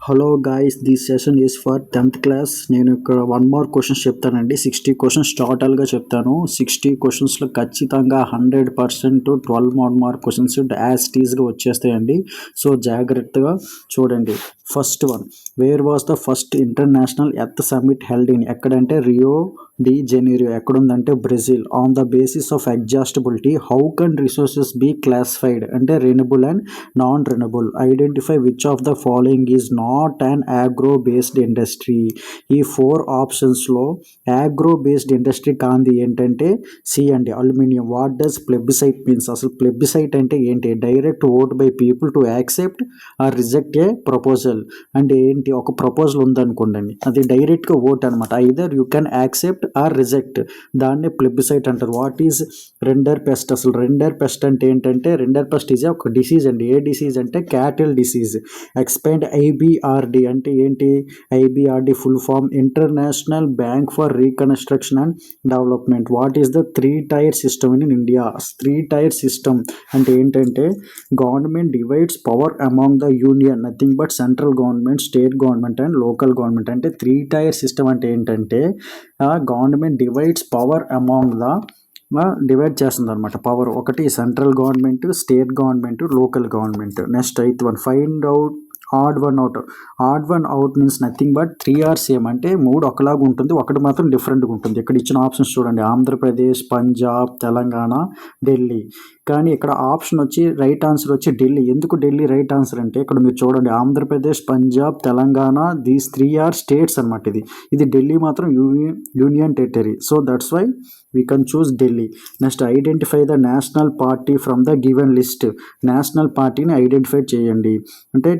Hello guys, this session is for 10th class. నేను ఇక్కడ 1 mark questions చెప్తానండి. 60 questions టోటల్గా చెప్తాను. 60 క్వశ్చన్స్లో ఖచ్చితంగా 100% 12 1 మార్క్ క్వశ్చన్స్ యాజ్ టీజ్గా వచ్చేస్తాయండి. సో జాగ్రత్తగా చూడండి. First one, where was the first international earth summit held in? ఎక్కడంటే రియో డి జెనీరో. ఎక్కడుందంటే Brazil. On the basis of exhaustibility how can resources be classified? అంటే renewable and non renewable. Identify which of the following is not and agro based industry. ఈ 4 ఆప్షన్స్లో agro based industry కాంది ఏంటంటే C అండి, aluminium. What does plebiscite means? అసలు plebiscite అంటే ఏంటి? Direct vote by people to accept or reject a proposal. అంటే ఏంటి? ఒక ప్రపోజల్ ఉందనుకోండి, అది డైరెక్ట్గా ఓట్ అనమాట. Either you can accept or reject. దాన్నే ప్లెబిసైట్ అంటారు. What is rinderpest? అసలు రెండర్ పెస్ట్ అంటే ఏంటంటే రెండర్ పెస్ట్ ఈజ్ ఒక డిసీజ్ అండి. ఏ డిసీజ్ అంటే క్యాటిల్ డిసీజ్. ఎక్స్పాండ్ ఐబిఆర్డి అంటే ఏంటి? IBRD full form international bank for reconstruction and development. What is the 3-tier system in India? 3-tier system అంటే ఏంటంటే government divides power among the union, nothing but central government, state government and local government. అంటే 3-tier system అంటే ఏంటంటే government divides power among the divide చేస్తుంది అనమాట. Power ఒకటి central government, state government, local government. Next 8th one, find out odd one out. Odd one out means nothing but 3 are same. అంటే 3 ఒకలాగా ఉంటుంది, ఒకటి మాత్రం డిఫరెంట్గా ఉంటుంది. ఇక్కడ ఇచ్చిన ఆప్షన్స్ చూడండి: ఆంధ్రప్రదేశ్, పంజాబ్, తెలంగాణ, ఢిల్లీ. కానీ ఇక్కడ ఆప్షన్ వచ్చి రైట్ ఆన్సర్ వచ్చి ఢిల్లీ. ఎందుకు ఢిల్లీ రైట్ ఆన్సర్ అంటే ఇక్కడ మీరు చూడండి, Andhra Pradesh, Punjab, Telangana, these 3 are states అనమాట. ఇది ఢిల్లీ మాత్రం union territory. So that's why we can choose Delhi. Next, identify the national party from the given list. National పార్టీని ఐడెంటిఫై చేయండి. అంటే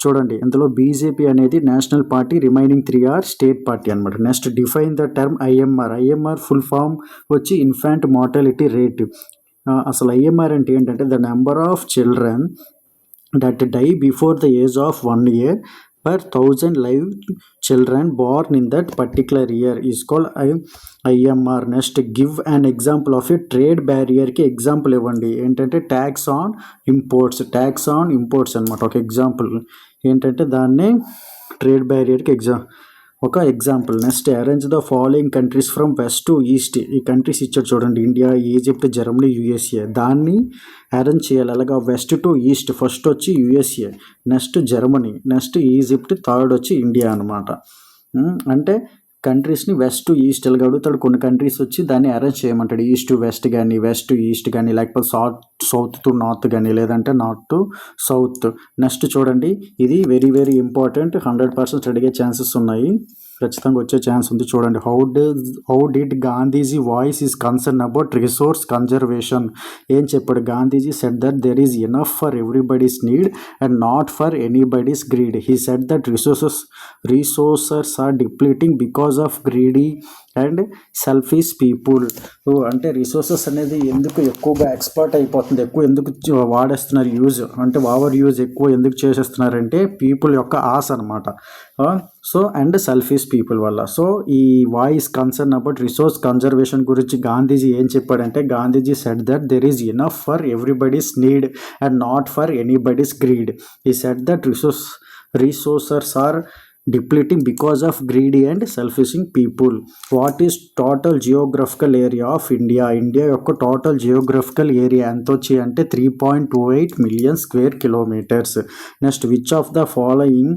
చూడండి, ఇందులో బీజేపీ అనేది national party, remaining 3 are state party అనమాట. Next, define the term IMR. IMR full form వచ్చి infant mortality rate. అసలు IMR అంటే ఏంటంటే the number of children that die before the age of 1 year per 1000 live children born in that particular year is called IMR. Next, give an example of a trade barrier కి example ఇవ్వండి. ఏంటంటే tax on imports. Tax on imports అనమాట ఒక example. ఏంటంటే దాన్నే trade బ్యారియర్కి ఒక example. Next, arrange the following countries from west to east. ఈ countries ఇచ్చారు చూడండి: ఇండియా, ఈజిప్ట్, జర్మనీ, యుఎస్ఏ. దాన్ని అరేంజ్ చేయాలి. అలాగా వెస్ట్ టు ఈస్ట్. ఫస్ట్ వచ్చి USA, next Germany, next Egypt, third వచ్చి ఇండియా అనమాట. అంటే కంట్రీస్ని వెస్ట్ టు ఈస్ట్ ఇలాగ అడుగుతాడు. కొన్ని కంట్రీస్ వచ్చి దాన్ని అరేంజ్ చేయమంటాడు. ఈస్ట్ టు వెస్ట్ కానీ, వెస్ట్ టు ఈస్ట్ కానీ, లేకపోతే సౌత్ టు నార్త్ కానీ, లేదంటే నార్త్ టు సౌత్. నెక్స్ట్ చూడండి, ఇది వెరీ వెరీ ఇంపార్టెంట్. 100% అడిగే ఛాన్సెస్ ఉన్నాయి, ఖచ్చితంగా వచ్చే ఛాన్స్ ఉంది. చూడండి, how did Gandhiji voice is concern about resource conservation. ఏం చెప్పాడు? Gandhiji said that there is enough for everybody's need and not for anybody's greed. He said that resources are depleting because of greedy and selfish people. అంటే resources అనేది ఎందుకు ఎక్కువగా ఎక్స్పర్ట్ అయిపోతుంది, ఎక్కువ ఎందుకు వాడేస్తున్నారు, యూజ్ అంటే ఓవర్ యూజ్ ఎక్కువ ఎందుకు చేసేస్తున్నారంటే పీపుల్ యొక్క ఆశ అనమాట. సో అండ్ సెల్ఫిష్ పీపుల్ వల్ల. సో ఈ voice concern about resource conservation గురించి గాంధీజీ ఏం చెప్పాడంటే, Gandhiji said that there is enough for everybody's need and not for anybody's greed. ఈ said that resources are depleting because of greedy and selfish people. What is total geographical area of India? India యొక్క total geographical area ఎంత వచ్చి అంటే 3.28 million square kilometers. Next, which of the following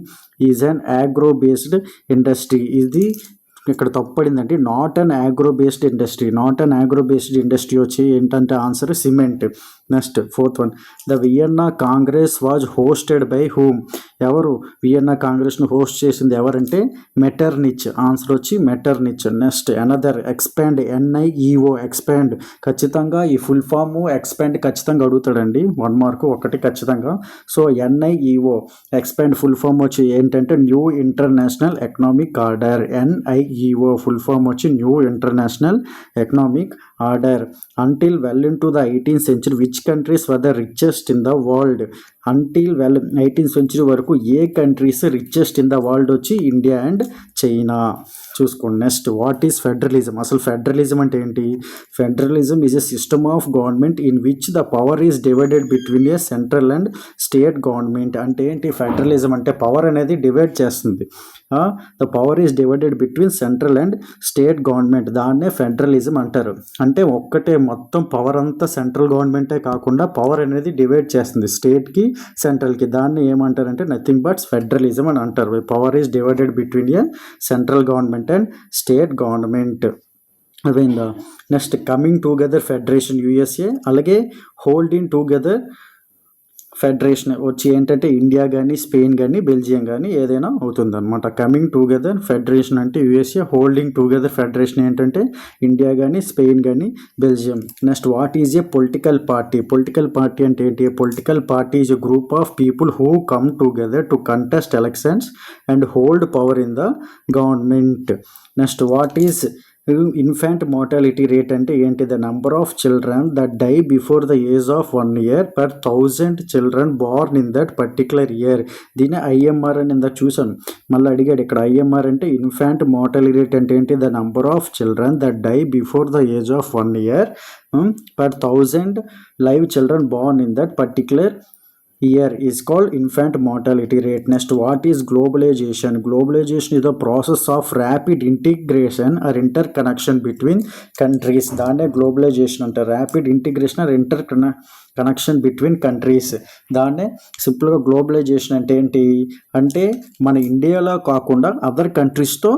is an agro based industry? ఇది ఇక్కడ తప్పడిందండి. Not an agro based industry. Not an agro based industry వచ్చి ఏంటంటే answer cement. Next 4th one, the Vienna congress was hosted by whom. ఎవరు Vienna కాంగ్రెస్ను host చేసింది ఎవరంటే Metternich. Answer వచ్చి Metternich. Next, another, expand. NIEO expand. ఖచ్చితంగా ఈ full form expand ఖచ్చితంగా అడుగుతాడండి. 1 మార్క్ ఒకటి ఖచ్చితంగా. So NIEO expand full form వచ్చి ఏంటంటే new international economic order. NIEO full form వచ్చి new international economic order. Until well in to the 18th century which countries were the richest in the world? Until 18th century వరకు ఏ countries richest in the world వచ్చి India and China. చూసుకోండి. Next what is federalism? అసలు federalism అంటే ఏంటి? Federalism is a system of government in which the power is divided between a central and state government. అంటే ఏంటి federalism అంటే? Power అనేది divide చేస్తుంది. The power is divided between central and state government, దాన్నే federalism అంటారు. అంటే ఒక్కటే మొత్తం పవర్ అంతా సెంట్రల్ గవర్నమెంటే కాకుండా పవర్ అనేది డివైడ్ చేస్తుంది స్టేట్కి సెంట్రల్కి. దాన్ని ఏమంటారంటే నథింగ్ బట్ ఫెడరలిజం అని అంటారు. Power is divided between a central government and state government. అదేందా? Next coming together federation USA, అలాగే హోల్డింగ్ టుగెదర్ ఫెడరేషన్ వచ్చి ఏంటంటే ఇండియా కానీ స్పెయిన్ కానీ బెల్జియం కానీ ఏదైనా అవుతుందన్నమాట. కమింగ్ టుగెదర్ ఫెడరేషన్ అంటే యూఎస్ఏ, హోల్డింగ్ టుగెదర్ ఫెడరేషన్ ఏంటంటే ఇండియా కానీ స్పెయిన్ కానీ Belgium. Next what is a political party? Political party అంటే ఏంటి? Political party is a group of people who come together to contest elections and hold power in the government. Next what is infant mortality rate అంటే ఏంటి? The number of children that die before the age of 1 year per 1000 children born in that particular year. దీన్ని IMR అని ఇందాక చూసాను, మళ్ళీ అడిగాడు ఇక్కడ. IMR అంటే ఇన్ఫాంట్ మోర్టాలిటీ రేట్ అంటే ఏంటి? The number of children that die before the age of 1 year per 1000 live children born in that particular year is called infant mortality rate. Next, what is globalization? Globalization is the process of rapid integration or interconnection between countries. దాన్నే globalisation అంటే rapid integration or connection between countries. దాన్నే సింపుల్గా globalisation అంటే ఏంటి అంటే మన ఇండియాలో కాకుండా అదర్ కంట్రీస్తో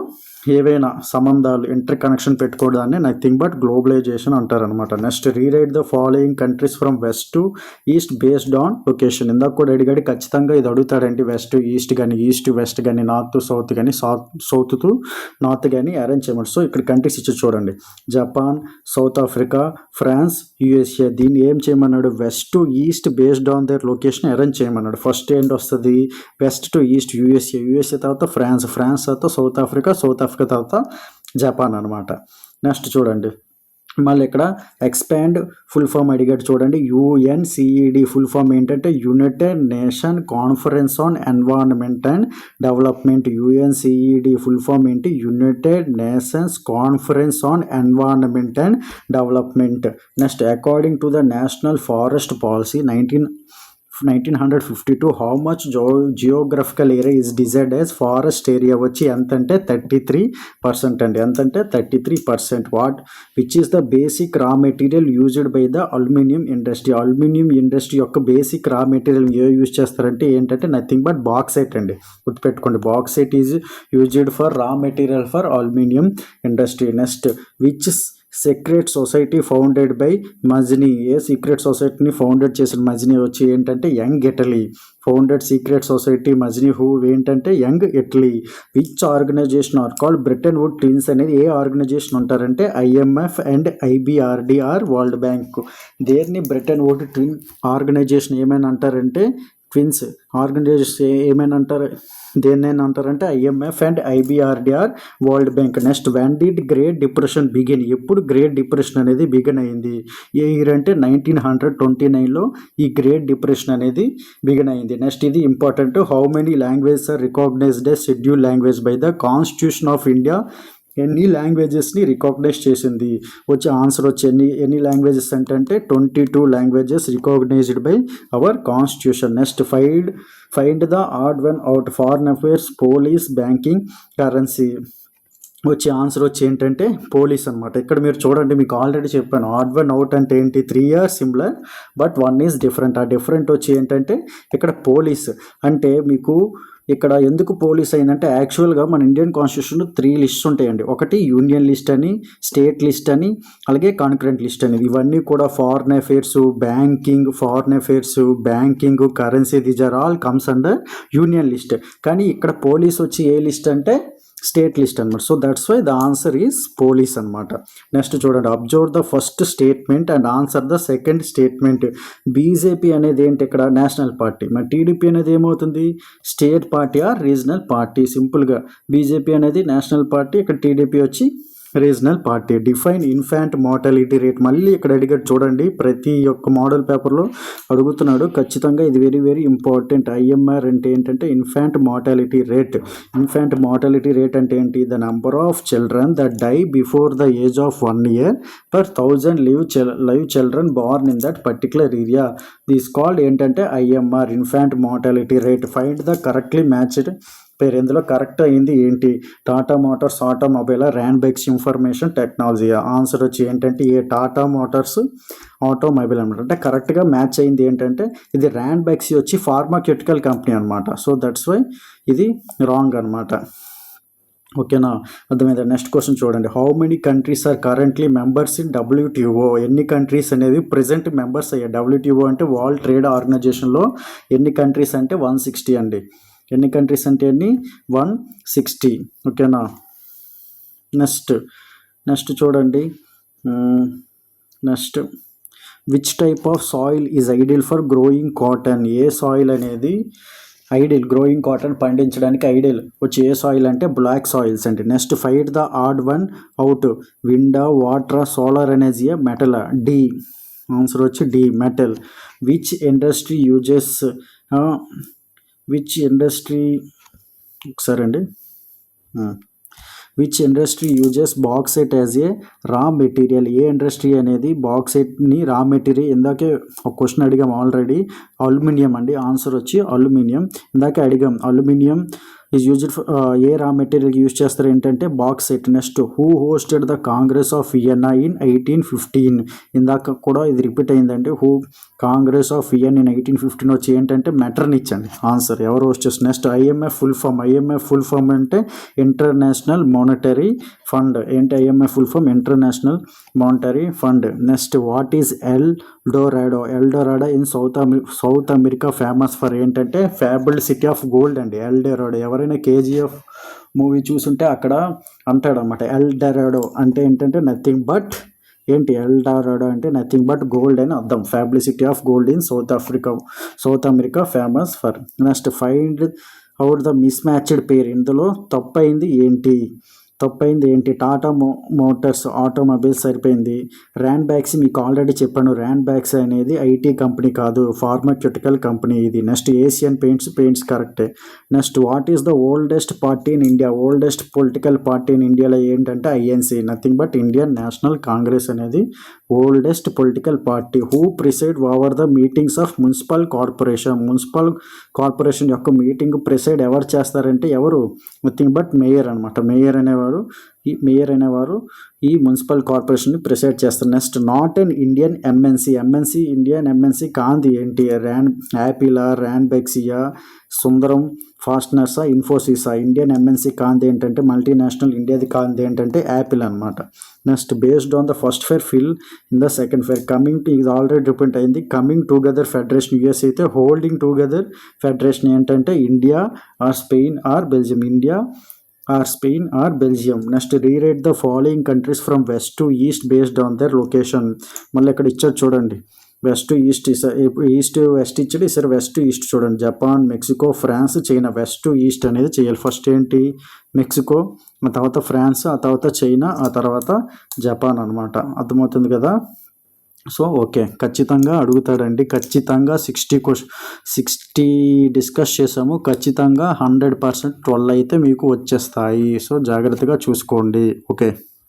ఏవైనా సంబంధాలు ఇంటర్ కనెక్షన్ పెట్టుకోవడాన్ని నథింగ్ బట్ గ్లోబలైజేషన్ అంటారనమాట. Next rewrite the following countries from west to east based on location. ఇందాక కూడా అడిగాడు, ఖచ్చితంగా ఇది అడుగుతాడండి. వెస్ట్ ఈస్ట్ కానీ, ఈస్ట్ వెస్ట్ కానీ, నార్త్ సౌత్ కానీ, సౌత్ టు నార్త్ కానీ అరేంజ్ చేయమని. సో ఇక్కడ కంట్రీస్ ఇచ్చి చూడండి, Japan, South Africa, France, USA. దీన్ని ఏం చేయమన్నాడు? West to east based on their location arrange చేయమన్నాడు. ఫస్ట్ ఏంటి వస్తుంది? West to east USA, USA తర్వాత ఫ్రాన్స్, ఫ్రాన్స్ తర్వాత సౌత్ ఆఫ్రికా, సౌత్ ఆఫ్రికా తర్వాత జపాన్ అనమాట. నెక్స్ట్ చూడండి, మళ్ళీ ఇక్కడ ఎక్స్పాండ్ ఫుల్ ఫామ్ అడిగాడు చూడండి. యుఎన్సిఈడి ఫుల్ ఫామ్ ఏంటంటే United Nation Conference on Environment and Development. UNCED full form ఏంటి? United Nations Conference on Environment and Development. Next according to the national forest policy 1952 how much geographical area is desired as forest area వచ్చి ఎంతంటే 33% అండి. ఎంతంటే 33%. What which is the basic raw material used by the aluminium industry. Aluminium industry యొక్క basic raw material use చేస్తారంటే ఏంటంటే nothing but bauxite అండి. గుర్తుపెట్టుకోండి, bauxite is used for raw material for aluminium industry. Next which secret society founded by Mazzini. ఏ secret సొసైటీని founded చేసిన Mazzini వచ్చి ఏంటంటే Young Italy. Founded secret society Mazzini who ఏంటంటే Young Italy. Which organisation are called Bretton Wood twins అనేది ఏ organisation ఉంటారంటే IMF and IBRD world bank. దేన్ని బ్రిటన్ వుడ్ ట్విన్ ఆర్గనైజేషన్ ఏమైనా అంటారంటే ట్విన్స్ ఆర్గనైజేషన్ ఏమైనా అంటారు, దేన్నైనా అంటారంటే IMF and IBRD world bank. Next when did great depression begin? ఎప్పుడు గ్రేట్ డిప్రెషన్ అనేది బిగిన్ అయింది? ఏ ఇయర్ అంటే 1929లో ఈ గ్రేట్ డిప్రెషన్ అనేది బిగిన్ అయింది. నెక్స్ట్ ఇది important. How many languages are recognised as schedule language by the constitution of India? ఎన్ని లాంగ్వేజెస్ని రికాగ్నైజ్ చేసింది? వచ్చే ఆన్సర్ వచ్చి ఎన్ని లాంగ్వేజెస్ అంటే 22 languages recognised by our constitution. Next find the odd one out. Foreign affairs, police, banking, currency. వచ్చే answer వచ్చి ఏంటంటే పోలీస్ అనమాట. ఇక్కడ మీరు చూడండి, మీకు ఆల్రెడీ చెప్పాను ఆడ్ వన్ అవుట్ అంటే ఏంటి? 3 are similar but 1 is different. ఆ డిఫరెంట్ వచ్చి ఏంటంటే ఇక్కడ పోలీస్ అంటే మీకు ఇక్కడ ఎందుకు పోలీస్ అయిందంటే యాక్చువల్గా మన ఇండియన్ కాన్స్టిట్యూషన్లో 3 lists ఉంటాయండి. ఒకటి యూనియన్ లిస్ట్ అని, స్టేట్ లిస్ట్ అని, అలాగే కాన్కరెంట్ లిస్ట్ అనేది. ఇవన్నీ కూడా foreign affairs, banking, currency, these are all comes under union list. కానీ ఇక్కడ పోలీస్ వచ్చి ఏ లిస్ట్ అంటే స్టేట్ లిస్ట్ అనమాట. So that's why the answer is police అనమాట. నెక్స్ట్ చూడండి, observe the first statement and answer the second statement. BJP అనేది ఏంటి? ఇక్కడ నేషనల్ పార్టీ. మరి టీడీపీ అనేది ఏమవుతుంది? State party or regional party. సింపుల్గా బీజేపీ అనేది నేషనల్ పార్టీ, ఇక్కడ టీడీపీ వచ్చి regional party. Define infant mortality rate. మళ్ళీ ఇక్కడ అడిగాడు చూడండి, ప్రతి ఒక్క మోడల్ పేపర్లో అడుగుతున్నాడు. ఖచ్చితంగా ఇది వెరీ వెరీ ఇంపార్టెంట్. ఐఎంఆర్ అంటే ఏంటంటే infant mortality rate. Infant mortality rate అంటే ఏంటి? The number of children that die before the age of 1 year per 1000 live children born in that particular area. This called ఏంటంటే IMR, infant mortality rate. Find the correctly matched pair. ఇందులో correct అయింది ఏంటి? Tata Motors automobile, Ranbaxy information technology. Answer వచ్చి ఏంటంటే ఏ Tata Motors automobile అనమాట. అంటే కరెక్ట్గా match అయింది ఏంటంటే ఇది ర్యాన్బెక్స్ వచ్చి ఫార్మాక్యూటికల్ కంపెనీ అనమాట. సో దట్స్ వై ఇది రాంగ్ అనమాట. ఓకేనా, అర్థమైందా? నెక్స్ట్ క్వశ్చన్ చూడండి. How many countries are currently members in WTO? ఎన్ని కంట్రీస్ అనేది ప్రెజెంట్ మెంబర్స్ అయ్యాయి? WTO అంటే వరల్డ్ ట్రేడ్ ఆర్గనైజేషన్లో ఎన్ని కంట్రీస్ అంటే 160 అండి. ఎన్ని కంట్రీస్ అంటే ఎన్ని? 160. ఓకేనా. నెక్స్ట్ చూడండి. Next which type of soil is ideal for growing cotton? ఏ సాయిల్ అనేది ఐడియల్ గ్రోయింగ్ కాటన్ పండించడానికి ఐడియల్ వచ్చి ఏ సాయిల్ అంటే బ్లాక్ సాయిల్స్ అండి. Next find the odd one out. Wind, water, solar energy, metal? D. Answer వచ్చి D, metal. Which industry uses which industry uses bauxite as a raw material? A industry అనేది బాక్సైట్ని raw material? ఇందాకే ఒక question అడిగాం already. Aluminium అండి. Answer వచ్చి aluminium. ఇందాకే అడిగాం aluminium is used A raw material use చేస్తారు ఏంటంటే bauxite. Next who hosted the Congress of Vienna in 1815? ఇందాక కూడా ఇది రిపీట్ అయిందండి. Who Congress of Vienna in 1815 వచ్చి ఏంటంటే మెటర్నిచ్ అండి. ఆన్సర్ ఎవరు హోస్ట్ చేస్తారు? Next IMF full form. IMF full form అంటే ఇంటర్నేషనల్ మానిటరీ ఫండ్. ఏంటి IMF full form? International monetary fund. Next what is Eldorado? Eldorado in South America famous for ఏంటంటే fabled city of gold అండి. Eldorado ఎవరైనా KGF movie చూసుంటే అక్కడ అంటాడు అనమాట. Eldorado అంటే ఏంటంటే నథింగ్ బట్ ఏంటి? ఎల్డోరాడో అంటే నథింగ్ బట్ గోల్డ్ అని అర్థం. Fabulous city of gold in South America famous for. Next find out the mismatched pair. ఇందులో తప్పైంది ఏంటి? టాటా మోటార్స్ ఆటోమొబైల్స్ సరిపోయింది. ర్యాన్బ్యాక్స్ మీకు ఆల్రెడీ చెప్పాను. ర్యాన్బ్యాక్స్ అనేది IT కంపెనీ కాదు, ఫార్మాక్యూటికల్ కంపెనీ ఇది. నెక్స్ట్ ఏషియన్ పెయింట్స్ కరెక్టే. Next what is the oldest party in India? Oldest political party in ఇండియాలో ఏంటంటే INC, nothing but Indian National Congress అనేది oldest political party. Who preside over the meetings of municipal corporation యొక్క meeting preside ఎవరు చేస్తారంటే ఎవరు? Nothing but mayor అనమాట. Mayor అనేవారు ఈ మున్సిపల్ కార్పొరేషన్ని ప్రిసైడ్ చేస్తారు. Next not an Indian Indian MNC కాంది ఏంటి? యాపిలా, ర్యాన్బెక్సియా, సుందరం ఫాస్ట్నర్సా, ఇన్ఫోసిసా? ఇండియన్ ఎంఎన్సీ కాంది ఏంటంటే మల్టీనేషనల్. ఇండియాది కాంది ఏంటంటే యాపిల్ అనమాట. Next based on the first pair fill in the second pair. Coming to ఇది ఆల్రెడీ రిపీట్ అయింది. కమింగ్ టుగెదర్ ఫెడరేషన్ US అయితే హోల్డింగ్ టుగెదర్ ఫెడరేషన్ ఏంటంటే India or Spain or Belgium. India or Spain or Belgium. Next rewrite the following countries from west to east based on their location. మళ్ళీ ఇక్కడ ఇచ్చాడు చూడండి. West to east west ఇచ్చాడు, ఈసారి west to east చూడండి. Japan, Mexico, France, China. West to east అనేది చేయాలి. First ఏంటి? మెక్సికో, ఆ తర్వాత ఫ్రాన్స్, ఆ తర్వాత చైనా, ఆ తర్వాత జపాన్ అనమాట. అర్థమవుతుంది కదా? సో ఓకే, ఖచ్చితంగా అడుగుతాడండి. ఖచ్చితంగా 60 డిస్కస్ చేసాము. ఖచ్చితంగా 100% 12 అయితే మీకు వచ్చేస్తాయి. సో జాగ్రత్తగా చూసుకోండి. ఓకే.